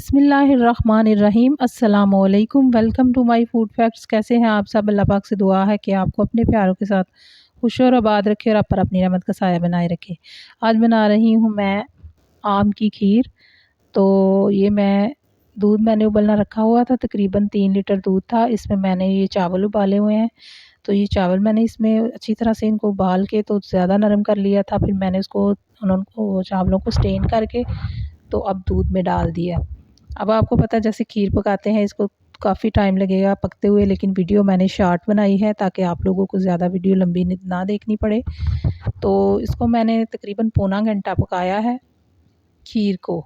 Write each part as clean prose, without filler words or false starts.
बिस्मिल्लाहिर्रहमानिर्रहीम अस्सलामुअलैकुम। Welcome to my food facts. कैसे हैं आप सब? अल्लाह पाक से दुआ है कि आपको अपने प्यारों के साथ खुश और आबाद रखे और आप पर अपनी रहमत का साया बनाए रखे। आज बना रही हूँ मैं आम की खीर। तो ये मैंने उबलना रखा हुआ था, तकरीबन 3 लीटर दूध था। इसमें मैंने ये चावल उबाले हुए हैं। तो ये चावल मैंने इसमें अच्छी तरह से इनको उबाल के तो ज़्यादा नरम कर लिया था। फिर मैंने उनको चावलों को स्टेन करके तो अब दूध में डाल दिया। अब आपको पता है जैसे खीर पकाते हैं, इसको काफ़ी टाइम लगेगा पकते हुए, लेकिन वीडियो मैंने शॉर्ट बनाई है ताकि आप लोगों को ज़्यादा वीडियो लंबी ना देखनी पड़े। तो इसको मैंने तकरीबन पौना घंटा पकाया है खीर को।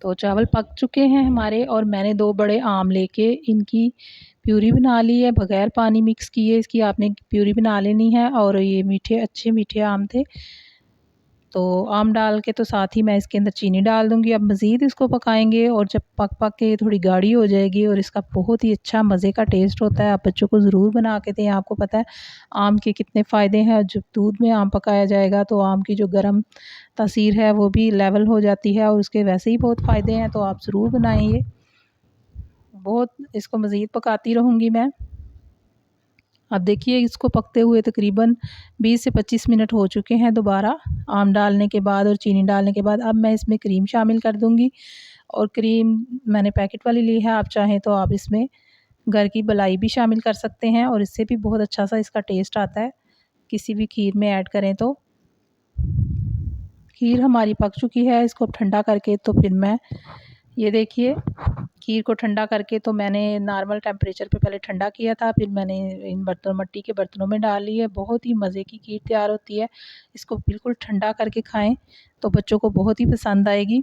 तो चावल पक चुके हैं हमारे और मैंने 2 बड़े आम लेके इनकी प्यूरी बना ली है, बग़ैर पानी मिक्स किए इसकी आपने प्यूरी बना लेनी है। और ये अच्छे मीठे आम थे। तो आम डाल के तो साथ ही मैं इसके अंदर चीनी डाल दूँगी। अब मज़ीद इसको पकाएँगे और जब पक के थोड़ी गाढ़ी हो जाएगी और इसका बहुत ही अच्छा मज़े का टेस्ट होता है। आप बच्चों को ज़रूर बना के दें। आपको पता है आम के कितने फ़ायदे हैं। जब दूध में आम पकाया जाएगा तो आम की जो गर्म तासीर है वो भी लेवल हो जाती है और उसके वैसे ही बहुत फ़ायदे हैं। तो आप ज़रूर बनाएँ ये। बहुत इसको मज़ीद पकाती रहूँगी मैं। अब देखिए इसको पकते हुए तकरीबन 20 से 25 मिनट हो चुके हैं। दोबारा आम डालने के बाद और चीनी डालने के बाद अब मैं इसमें क्रीम शामिल कर दूँगी। और क्रीम मैंने पैकेट वाली ली है, आप चाहें तो आप इसमें घर की मलाई भी शामिल कर सकते हैं और इससे भी बहुत अच्छा सा इसका टेस्ट आता है किसी भी खीर में ऐड करें तो। खीर हमारी पक चुकी है, इसको अब ठंडा करके तो फिर मैं ये देखिए खीर को ठंडा करके तो मैंने नॉर्मल टेम्परेचर पे पहले ठंडा किया था, फिर मैंने इन मिट्टी के बर्तनों में डाल ली है। बहुत ही मज़े की खीर तैयार होती है। इसको बिल्कुल ठंडा करके खाएं तो बच्चों को बहुत ही पसंद आएगी।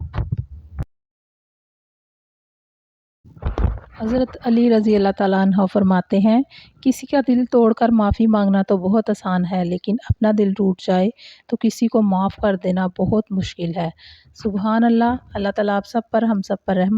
हज़रत अली रज़ी अल्लाह ताला अन्हु फरमाते हैं, किसी का दिल तोड़कर माफ़ी मांगना तो बहुत आसान है, लेकिन अपना दिल टूट जाए तो किसी को माफ़ कर देना बहुत मुश्किल है। सुभान अल्लाह। अल्लाह ताला आप सब पर हम सब पर रहमत